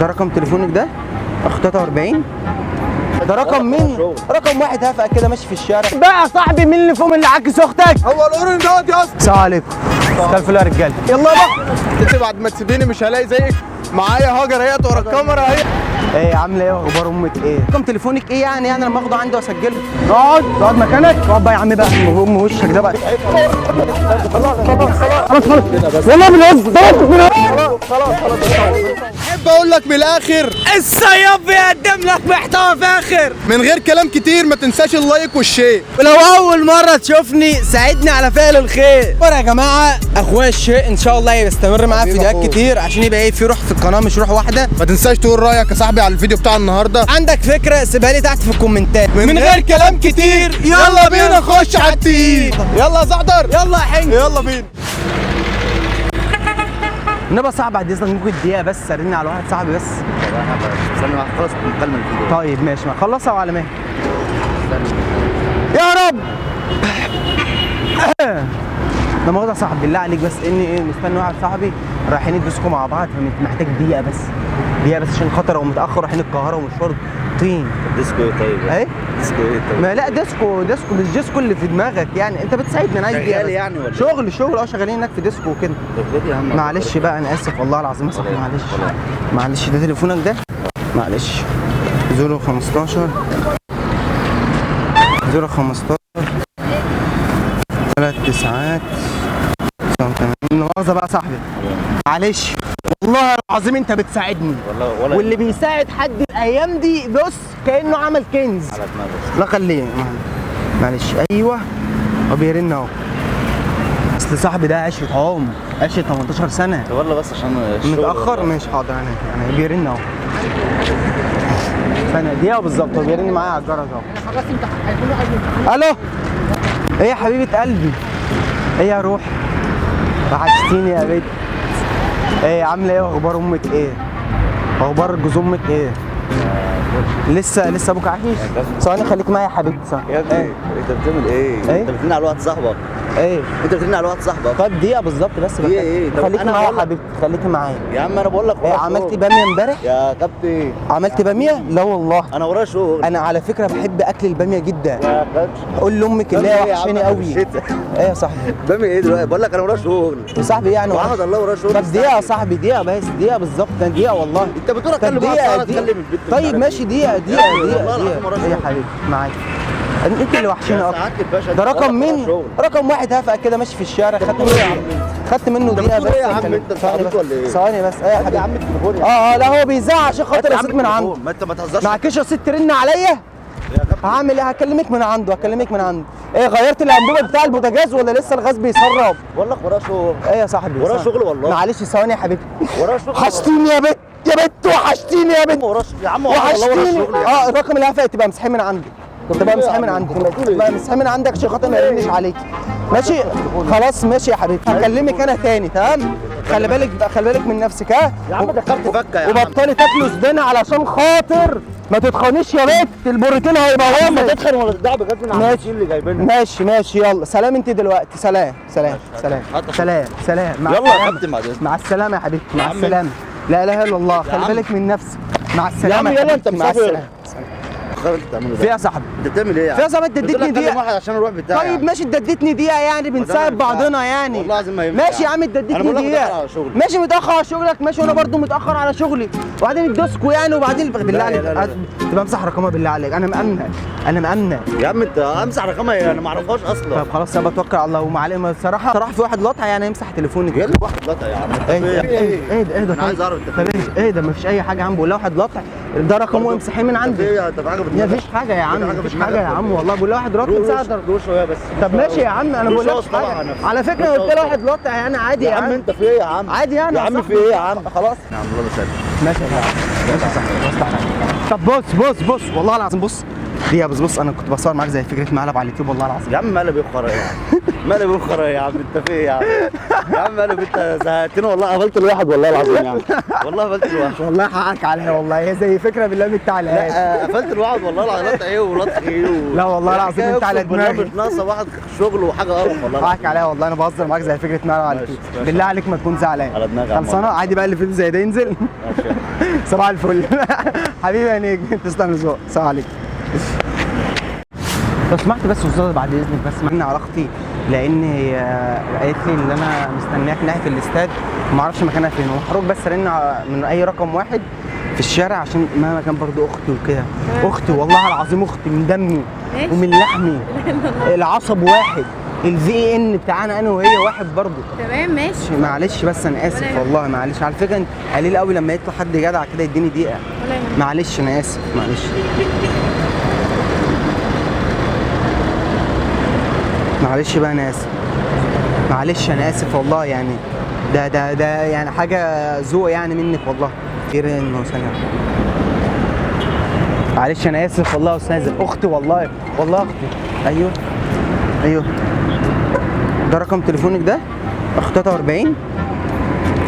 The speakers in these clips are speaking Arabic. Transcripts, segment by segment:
ده رقم تليفونك ده؟ اخ 43. ده رقم مين؟ رقم واحد هفق كده ماشي في الشارع. بقى يا صاحبي مين اللي فوق اللي عاكس اختك؟ هو الاورنج دوت يا اسطى. السلام عليكم. مساء الفل يا رجاله. يلا بقى. انت بعد ما تسيبيني مش هلاقي زيك. معايا هاجر اهيت ورا الكاميرا اهي. ايه عامله ايه واخبار امك ايه؟ رقم تليفونك ايه يعني انا لما اخده عندي واسجله؟ اقعد مكانك. اقعد بقى يا عم بقى ام وشك ده بقى. خلاص والله من خلاص. احب اقول لك من الاخر الصياد بيقدم لك محتوى فاخر. من غير كلام كتير ما تنساش اللايك والشير. ولو اول مره تشوفني ساعدني على فعل الخير. يا جماعه اخويا الشيء ان شاء الله يستمر معايا في فيديوهات كتير عشان يبقى ايه في روح في القناه مش روح واحده. ما تنساش تقول رايك يا صاحبي على الفيديو بتاع النهارده. عندك فكره سيبها لي تحت في الكومنتات. من غير كلام كتير يلا بينا نخش على التقيل. يلا يا زعتر يلا يا حنج يلا بينا. نبقى صعب بعد اذنك ممكن دقيقه بس ارن على واحد صاحبي بس. استنى خلاص المكالمه الفيديو. طيب ماشي ما خلصها وعلى مهلك. يا رب. ده مؤاخذة صاحبي بالله عليك بس اني ايه مستني واحد صاحبي رايحين يدرسوا مع بعض فمحتاج دقيقه بس عشان خاطر هو متاخر رايحين القاهره ومشوار طين. ديسكو ايه طيب؟ ايه؟ ديسكو ايه طيب؟ ما لا ديسكو مش ديسكو اللي في دماغك يعني انت بتساعدني انا عايز دقيقه شغال يعني ولا شغل شغالين هناك في ديسكو وكده. طب خد يا عم. معلش بقى انا اسف والله العظيم يا صاحبي معلش ده تليفونك ده؟ معلش 015 3 9 89. مؤاخذة بقى صاحبي معلش والله العظيم انت بتساعدني ولا واللي بيساعد حد الايام دي بص كانه عمل كنز. على دماغك. لا خليه معلش ايوه هو بيرن اهو. اصل صاحبي ده عشرة عمر 18 سنه. والله بس عشان الشغل متاخر ماشي حاضر انا بيرن اهو. ثانيه دقيقه بالظبط هو بيرن معايا على الجرس اهو. خلاص انت هيكونوا الو. ايه يا حبيبه قلبي؟ ايه يا روح؟ وحشتيني يا بنت. ايه عامله ايه واخبار امك ايه؟ اخبار جوز امك ايه؟ لسه ابوك عايش؟ ثواني خليك معايا يا حبيبتي ثواني. يا ابني انت بتعمل ايه؟ انت بترن على واحد صاحبك. ايه؟ انت بترن على واحد صاحبك. طب دقيقه بالظبط بس دقيقه ايه؟ طب خليكي انا معايا يا حبيبتي خليكي معايا. يا عم انا بقول لك ايه عملتي باميه امبارح؟ يا كابتن عملتي باميه؟ لا والله انا ورايا شغل. انا على فكره بحب اكل الباميه جدا. يا كابتن قول لامك اللي هي وحشاني قوي. ايه يا صاحبي؟ بامي ايه دلوقتي؟ بقول لك انا ورايا شغل. يا صاحبي يعني وحمد الله ورايا شغل. طب دقيقه يا صاحبي دقيقه بس دقيقه بالظبط دقيقه والله. انت بتقول اتكلم واحد صاحبك اتكلم البيت. طيب ماشي دقيقه ايه يا حبيبي معاك انت اللي وحشاني اكتر. ده رقم مين؟ رقم واحد هفق كده ماشي في الشارع خدت منه دقيقه بس. يا عم انت صاحبك ولا ايه؟ ثواني بس ايه يا حبيبي؟ يا عم التليفون لا هو بيزعق عشان خاطر رصيد من عنده. ما انت ما تهزرش. معكش رصيد ترن عليا؟ هعمل ايه؟ هكلمك من عنده ايه غيرت الانبوبه بتاع البوتاجاز ولا لسه الغاز بيسرب؟ بقول لك ورايا شغل. ايه يا صاحبي؟ ورايا شغل والله. معلش ثواني يا حبيبي. ورايا شغل. وحشتيني يا بنت وحشتيني يا بنت. يا عم وحشتيني. الرقم اللي هفق تبقى مسحيه من عندي. تبقى مسحيه من عندك عشان خاطر ما يرنش عليك. ماشي خلاص ماشي يا حبيبي هكلمك انا تاني تمام؟ خلي بالك من نفسك ها. يا عم دخلت فكه يا عم. وبطلي تاكلوا سدانه علشان خاطر ما تتخانيش يا بنت البروتين هيبقى ما تدخل ولا تدع بجد من ماشي اللي جايبينها. ماشي يلا سلام انت دلوقتي سلام مع يلا يا كابتن بعدين. مع السلامه يا حبيبتي مع السلامه. لا اله الا الله خلي بالك من نفسك مع السلامه يا عم يلا انت مع السلامه. في يا صاحبي انت بتعمل ايه يا عم؟ في يا صاحبي انت اديتني دقيقه واحد عشان اروح بتاعي. طيب ماشي انت اديتني دقيقه يعني بنساعد بعضنا يعني. والله العظيم ما ينفع. ماشي يا عم انت اديتني دقيقه ماشي متاخر على شغلك ماشي وانا برضو متاخر على شغلي وبعدين الديسكو يعني وبعدين بالله عليك تبقى امسح رقمها بالله عليك انا مأمنه يا عم انت امسح رقمها انا ما اعرفهاش اصلا. طب خلاص انا بتوكل على الله ومعلم صراحه في واحد لطع يعني يمسح تليفونك. يلا واحد لطع يا عم. ايه ده انا عايز اعرف انت ايه ده مفيش اي حاجه يا عم بقول له واحد لطع ده رقمه امسحيه من عندي. مفيش حاجه يا عم مفيش حاجه يا عم والله بقول له واحد لطع مساعد شويه بس. طب ماشي يا عم انا بقول لك حاجه على فكره قلت له واحد لطع يعني عادي يا عم انت في ايه يا عم؟ عادي يعني يا عم في ايه يا عم؟ خلاص يا عم الله يسلمك. ماشي يا صاحبي طب بص والله العظيم بص دي بص انا كنت بصور معاك زي فكره مقلب على اليوتيوب والله العظيم. يا عم مقلب ايه وخرا ايه؟ مالي بكره يا عم، انت في ايه يا عم؟ يا عم مالي، انت زهقتني والله، قفلت الواحد والله العظيم يا عم، والله قفلت الواحد. والله حقك عليا والله، هي زي فكره بالله انت على الهادي. لا قفلت الواحد والله العظيم، لطق ايه ولطق ايه لا والله العظيم انت على دماغي. مش ناقصه واحد شغل وحاجه قرف والله. حقك عليا والله، انا بهزر معاك زي فكره نار على ماشي، الفيس. ماشي. بالله عليك ما تكون زعلان. على دماغي يا عم خلصانه والله. عادي بقى، اللي فيديو زي ده ينزل. ماشي. صباح الفل. حبيبي يا نجم، تسلم الذوق، سلام عليكم. لو سمحت بس استاذ بعد اذنك، بس معنا علاقتي، لان هي قالت لي ان انا مستنياك ناحيه الاستاد وما اعرفش مكانها فين، ومحروق بس رن من اي رقم واحد في الشارع، عشان مهما كان برضو اختي وكده. اختي والله العظيم، اختي من دمي ماشي. ومن لحمي. العصب واحد، الفي ان بتاعنا انا وهي واحد برضو. تمام ماشي. معلش بس انا اسف والله، معلش على فكره قليل قوي لما يطلع حد جدع كده يديني دقيقه. ولا يهمك. معلش انا اسف، معلش. معلش بقى انا اسف، معلش انا اسف والله، يعني ده يعني حاجه ذوق يعني منك والله. خير انه ثانيه. معلش انا اسف والله يا استاذ، اختي والله والله اختي. ايوه ايوه، ده رقم تليفونك ده؟ اخ 43.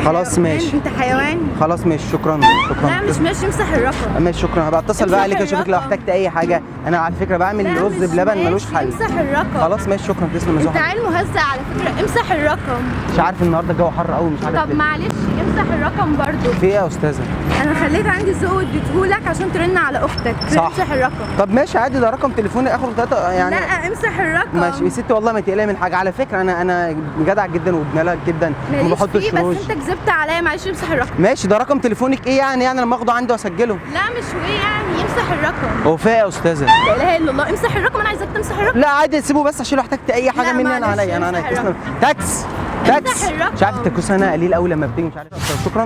خلاص ماشي. انت حيوان. خلاص ماشي، شكرا شكرا. لا مش ماشي، امسح الرقم. ماشي شكرا، هبقى اتصل بقى امسح عليك اشوفك لو الرقم. احتجت اي حاجه. انا على فكره بعمل لا رز مش بلبن ملوش ماشي، حل. امسح الرقم. خلاص ماشي شكرا، تسلم يا انت زهر. عيل مهزأ على فكره، امسح الرقم. مش عارف النهارده الجو حر قوي، مش عارف طب ليه. معلش امسح الرقم برضو. في ايه يا استاذه؟ انا خليت عندي ذوق واديتهولك عشان ترن على اختك. صح. امسح الرقم. طب ماشي عادي، ده رقم تليفوني اخره 3 يعني. لا امسح الرقم. ماشي يا ستي والله ما تقلقي من حاجه، على فكره انا جدع جدا وابن لك جدا وما ماليش بحطش فيه، روج. بس انت كذبت عليا. معلش امسح الرقم. ماشي، ده رقم تليفونك ايه يعني لما اخده عندي واسجله؟ لا مش هو يعني، امسح الرقم. هو في ايه يا استاذه؟ لا اله الا الله، امسح الرقم. انا عايزاك تمسح الرقم. لا عادي سيبه بس، عشان لو احتجت اي حاجه لا مني انا معلش، عليا، انا امسح تسلم. الرقم. تاكس امسح تاكس. الرقم. مش عارف التكوس انا قليل قوي لما بتيجي، مش عارف. شكرا،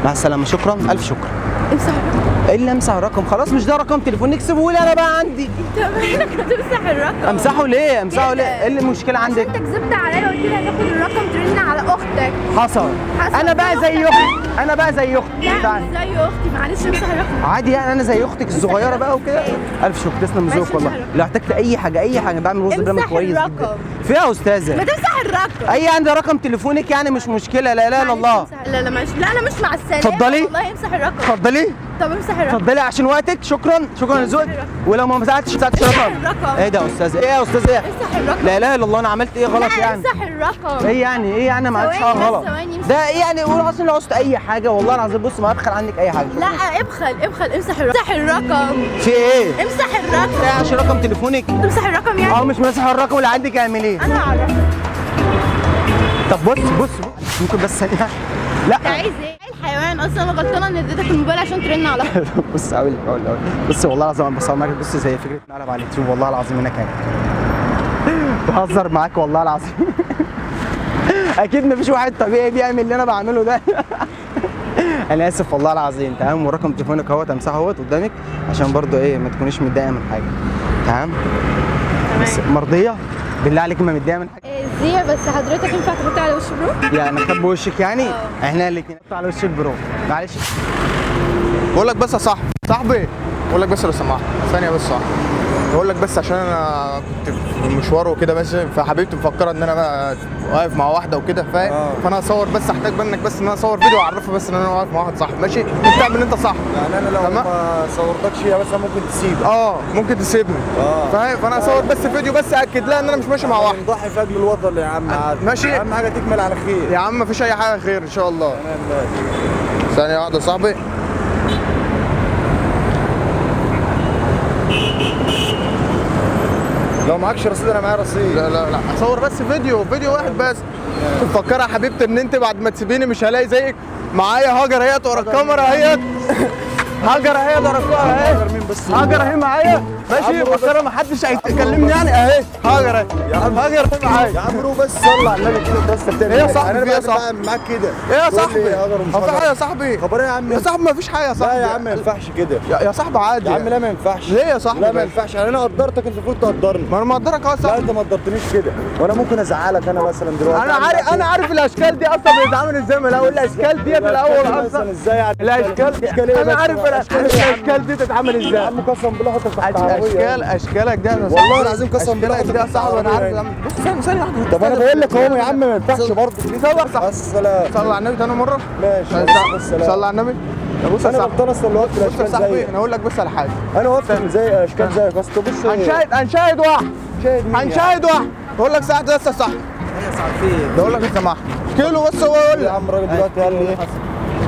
مع السلامه، شكرا الف شكر. امسح الرقم. ايه اللي امسح الرقم؟ خلاص مش ده رقم تليفون، اكسبه لي انا بقى عندي. انت مالك هتمسح الرقم؟ امسحه ليه؟ امسحه ليه؟ ايه اللي المشكله عشان عندك؟ انت كذبت عليا وقلت لي هتاخد الرقم ترن على اختك. حصل. انا بقى زي اختي، انا بقى زي اختي. لا تعال. مش زي اختي، معلش امسح الرقم. عادي يعني انا زي اختك الصغيره بقى وكده. الف شكر، تسلم ماشي، ذوقك والله. امسح الرقم. لو احتجت اي حاجه بعمل رز بلبن امسح كويس الرقم. جدا. فيها يا استاذه؟ ما تمسح الرقم. اي يعني ده رقم تليفونك يعني، مش مشكله. لا اله الا معلش الله. امسح- لا لا معلش، لا لا مش مع السلامه. اتفضلي. والله امسح الرقم. اتفضلي طب امسح الرقم. اتفضلي عشان وقتك، شكرا شكرا لذوقك. الرقم. ولو ما مسحتش امسح الرقم. الرقم. ايه ده يا استاذه؟ ايه يا استاذه؟ ايه؟ امسح الرقم. لا اله الا الله، انا عملت ايه غلط لا يعني؟ امسح الرقم. ايه يعني؟ ايه يعني ما عملتش ثواني حاجه بس، غلط؟ ثواني امسح. ده ايه يعني؟ قول اصلا لو عوزت اي حاجه والله العظيم، بص ما ابخل عنك اي حاجه. لا ابخل امسح الرقم. امسح الرقم. في ايه؟ امسح ايه الرقم. عشان رقم تليفونك؟ تمسح الرقم يعني. مش مسح الرقم اللي عندك، اعمل ايه؟ انا هعرفك. طب بص ممكن بس ثانيه. لا انت عايز ايه؟ الحيوان اصلا انا غلطانه ان اديتك الموبايل عشان ترن على اختك. بص اقول لك بص والله العظيم انا بصور معاك، بص زي فكره نقلب على اليوتيوب والله العظيم انا كان بهزر معاك والله العظيم. اكيد مفيش واحد طبيعي بيعمل اللي انا بعمله ده. انا اسف والله العظيم. تمام، ورقم تليفونك اهوت، امسحه اهوت قدامك عشان برضو ايه ما تكونيش متضايقه من حاجه. تمام بس مرضيه بالله عليك، ما متضايقه من حاجه؟ زي بس حضرتك ينفع تحط على وش برو؟ يعني اخبي وشك يعني؟ احنا الاثنين على وشك برو، معلش. بقول لك بس يا صاحبي بقول لك بس لو سمحت ثانيه بس صح. بقول لك بس عشان انا كنت في مشوار وكده، بس فحبيبتي مفكره ان انا بقى واقف مع واحده وكده فاهم. فانا اصور بس، احتاج منك بس ان انا اصور فيديو اعرفها بس ان انا واقف مع واحد صاحبي. ماشي انت اعمل انت صح يعني انا لو تمام؟ ما صورتكش هي بس ممكن تسيبك. ممكن تسيبني فاهم. فانا اصور بس فيديو بس اكد لها ان انا مش ماشي مع واحد. نضحي في اجل الوطن يا عم عادي. ماشي. اهم حاجه تكمل على خير. يا عم مفيش اي حاجه خير ان شاء الله. ثانيه واحده يا صاحبي. لو معكش رصيد انا معايا رصيد. لا اصور بس فيديو واحد بس. مفكره يا حبيبتي ان انت بعد ما تسيبيني مش هلاقي زيك. معايا هاجر اهيت ورا الكاميرا اهيت. هاجر اهيت ورا الكاميرا اهي. هاجر اهي معايا ماشي. مفكره محدش هيكلمني يعني اهي. هاجر اهي يا عم، هاجر اهي معايا يا عم رو بس صلى على النبي كده بس. ايه يا صاحبي؟ انا يا صاحبي معاك كده. ايه يا تقول لي صاحبي؟ هاجر ومش هو في هاجر. حاجه يا صاحبي؟ خبر ايه يا عم؟ يا صاحبي مفيش حاجه يا صاحبي. لا يا عم ما ينفعش كده. يا صاحبي عادي يا عم لا ما ينفعش. ليه يا صاحبي؟ لا ما ينفعش، يعني انا قدرتك انت المفروض تقدرني. ما انا مقدرك اهو يا لا صاحبي. انت ما قدرتني كده، وانا ممكن ازعلك انا مثلا دلوقتي. انا عارف الاشكال دي اصلا بتتعمل ازاي من الاول. الاشكال دي في الاول مثلا اصلا ازاي يعني؟ الاشكال ايه انا بس؟ عارف الاشكال دي تتعمل ازاي؟ يا عم قسم بالله حطك تحت عربيه. اشكالك ده انا والله العظيم قسم بالله اشكالك ده حطك صعب انا عارف عربية. بص ثانيه واحده طب انا بقول لك اهو يا عم ما ينفعش برضه. صور صح السلام. صلى على النبي تاني مره ماشي السلام. صلى على النبي بص يا انا صاحبي غلطان اصلا اللي وقفت بص يا الاشكال صاحبي زيك. انا اقول لك بس على حاجه انا وقفت زي اشكال زيك بس بص هنشاهد واحد شاهد مين يعني؟ هنشاهد واحد بقول لك ساعه بس يا صاحبي بقول لك انت معاك كيلو بس هو يقول يا لك عم الراجل دلوقتي قال لي ايه؟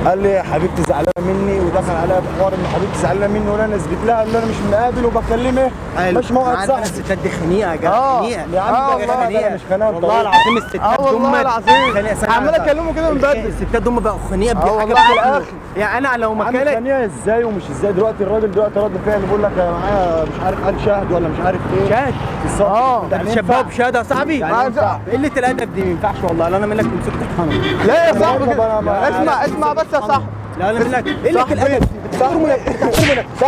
قال لي حبيبتي زعلانه مني ودخل عليا بحوار ان حبيبتي زعلانه مني وانا اثبت لها ان انا مش مقابل وبكلمها مش موعد صح. الستات دي خنيقه يا اه خنيقه يا عم والله ده خناقه مش خناقه والله العظيم الستات والله العظيم عمال اكلمه كده من بدري الستات دول بقوا خنيقه اه حاجه والله في على الآخر. يعني انا لو عم مكانك خناقه ازاي ومش ازاي دلوقتي الراجل دلوقتي رد فعل بيقول لك انا معايا مش عارف قال شاهد ولا مش عارف ايه شاهد بالظبط اه يعني بتشبهوا ينفع؟ بشهاده يا صاحبي يعني ينفع؟ قله الادب دي ما ينفعش والله لا انا منك تمسك تطحنه لا يا صاحبي طب كده. أنا اسمع بس يا صاحبي لا انا منك قله الادب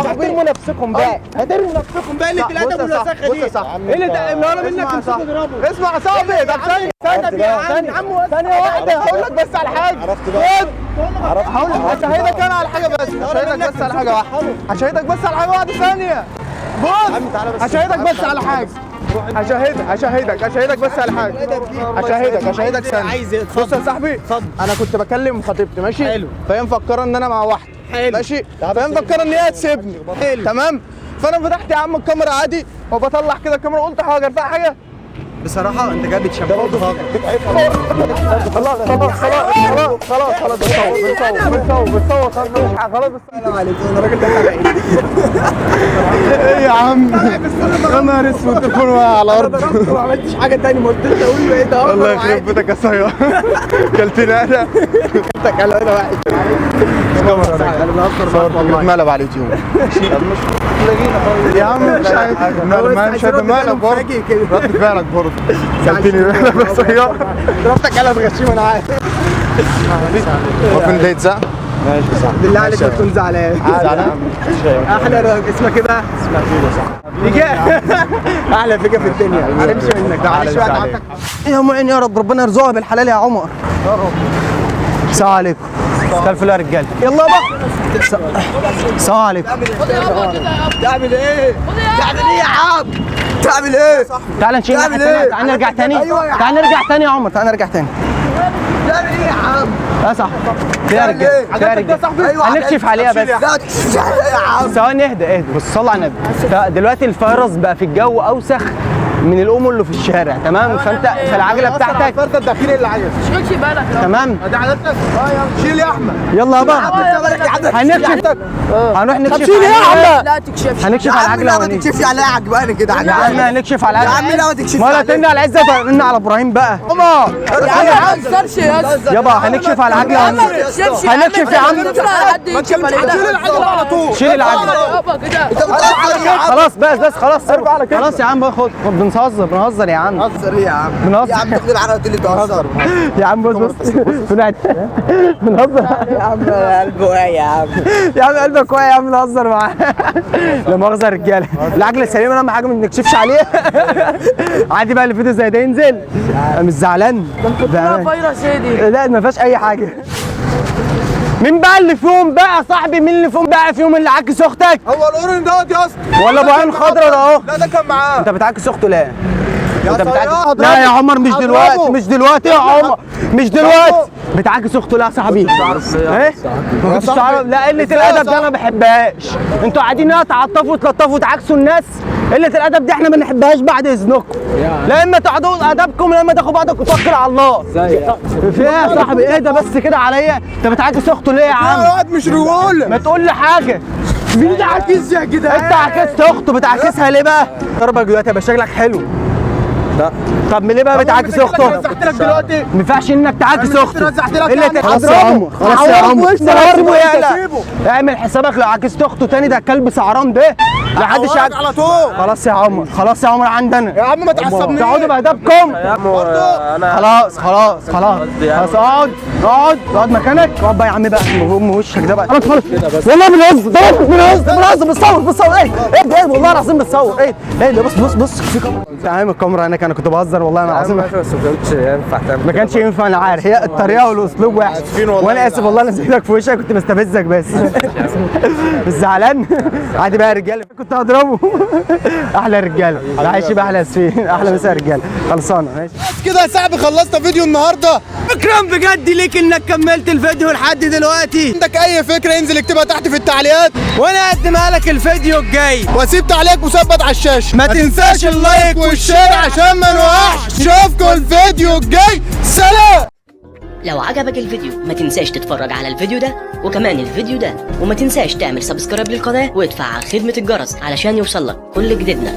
احترموا نفسكم بقى هترموا نفسكم بقى قله الادب والوساخه بص يا دي صاحبي قله لا انا منك اسمع يا تمسكوا صاحبي تضربوا اسمع يا صاحبي ده ثانية واحدة هقول لك بس على حاجة عرفت بقى عرفت هشهدك انا على حاجة بس هشهدك بس على حاجة واحدة هشهدك بس على حاجة واحدة ثانية بص هشهدك بس على حاجة هشهدك بس على حاجة هشهدك ثانية عايز ايه بص يا صاحبي انا كنت بكلم خطيبتي ماشي حلو. فهي مفكرة ان انا مع واحدة حلو. ماشي فهي مفكرة ان هي هتسيبني تمام فانا فتحت يا عم الكاميرا عادي وبطلع كده الكاميرا قلت حاجة فيها حاجة بصراحه انت جاي بتشبهوا بفاضل خلاص بنصور خلاص السلام عليكم انا راجل ده ايه يا عم يا نهار اسود تليفون واقع على الارض ما عملتش حاجه تاني ما قلت له اقول له ايه ده الله يخرب بيتك يا صياد كلتني انا انت كلام انا واحد انا بهزر معاك والله مقلب على اليوتيوب يا عم مش عارف مش مقلب برضه رد فعلك برضه كلتني مقلب يا صياد ضربتك قلم غشيم انا عارف هو فين ده يتزق؟ ماشي صح بالله عليك ما تكون زعلان احلى راجل اسمك ايه بقى؟ فيجا احلى فيجا في الدنيا هنمشي منك ده معلش بقى تعبتك يا معين يا رب ربنا يرزقها بالحلال يا عمر يا رب. السلام عليكم كيف يا رجاله يلا بقى السلام عليكم تعمل ايه؟ تعمل ايه يا عم؟ تعمل ايه؟ تعال نشيل تعمل ناحية إيه؟ تانية. تعال نرجع تاني أيوة يا تعال نرجع تاني يا عمر تعال نرجع تاني تعمل ايه يا عم؟ يا صاحبي يا رجاله يا رجاله هنكشف عليها بس لا تكشف عليا يا عم ثواني اهدى بص صلى على النبي دلوقتي الفيروس بقى في الجو اوسخ من الامم اللي في الشارع تمام فانت في العجله بتاعتك الفرده الداخلي اللي عايز تشغلش بالك لو تمام دي عادتك شيل يا احمد يلا بقى هنكشف هنروح نكشف على لا تكشفش هنكشف على العجله ما ونيجي تكشفش عليا عجباني كده يا عم هنكشف على يا العجله عم لا ما تكشفش ما لا عليا ترن على العزه ترن على ابراهيم بقى ماما يا عم ما تهزرش يا اسطى يابا هنكشف على العجله يا عم ما ونيجي تكشفش هنكشف يا عم حد يكشف عليك على طول شيل العجله يابا كده انت بتهزر يا عم خلاص بس خلاص خلاص يا عم خد بنهزر يا عم بتهزر ايه يا عم؟ بنهزر يا عم تاخد على قلت لي بتهزر يا عم بص بنهزر يا عم قلبه واقع يا عم يا عم قلبك واقع يا عم نهزر معاه لا مؤاخذه يا رجاله العجله السليمه اهم حاجه ما نكشفش عليها عادي بقى اللي فيديو زي ده ينزل مش زعلان فيروس ايه دي؟ لا ما فيهاش اي حاجه مين بقى اللي فيهم بقى يا صاحبي مين اللي فيهم بقى فيهم اللي عاكس اختك هو الاورن دوت يا اسطى ولا ابو عين خضرا ده اهو لا ده كان معاه انت بتعاكس اخته لا انت بتعاكس صياد. لا يا عمر مش هضربه. دلوقتي مش دلوقتي يا عمر مش دلوقتي بتعاكس اخته لا يا صاحبي ايه ما كنتش تعرف لا قله الادب دي انا ما بحبهاش انتوا قاعدين هنا تعطفوا وتلطفوا وتعاكسوا الناس قله الادب دي احنا ما بنحبهاش بعد اذنكم لا اما تقعدوا ادبكم لا اما تاخدوا بعضك وتوكل على الله في ايه يا صاحبي اهدى بس كده عليا انت بتعاكس اخته ليه يا عم واد مش رجول ما تقول لي حاجه مين ده عكيز يا جدعان؟ انت عكست اخته بتعكسها ليه بقى ضربك دلوقتي يبقى شكلك حلو لا طب ليه بقى بتعاكس اخته؟ رزعت لك دلوقتي ما ينفعش انك تعاكس اخته رزعت لك الا يعني خلاص يا عمر خلاص يا عمر سيبه اعمل حسابك لو عكست اخته تاني ده الكلب سعران ده لا حدش هعورك على طول. خلاص يا عمر، خلاص يا عمر عندنا. يا عم ما تعصبنيش. تقعدوا بأدبكم. خلاص خلاص خلاص خلاص اقعد مكانك. اقعد بقى يا عم بقى ام وشك ده بقى. خلاص والله بنهزر بنصور ايه ايه والله العظيم بنصور ايه ده بص في كاميرا. تمام الكاميرا هناك. انا كنت بهزر والله العظيم. ما كانش ينفع انا عارف. هي الطريقه والاسلوب واحد. وانا اسف والله انا زيدك في وشك كنت بستفزك بس. مش زعلان. عادي بقى يا رجاله كنت هضربه. احلى رجاله. عايش بقى احلى اسفين. احلى مسا يا رجاله. خلصانه ماشي كده يا صاحبي خلصنا فيديو النهارده. شكرا بجد ليك انك كملت الفيديو لحد دلوقتي. عندك اي فكره انزل اكتبها تحت في التعليقات وانا اقدمها لك الفيديو الجاي. واسيب تعليق مثبت على الشاشه. ما تنساش اللايك والشير عشان ما نوقعش. نشوفكم الفيديو الجاي. سلام. لو عجبك الفيديو ما تنساش تتفرج على الفيديو ده وكمان الفيديو ده، وما تنساش تعمل سبسكرايب للقناة وادفع على خدمة الجرس علشان يوصلك كل جديدنا.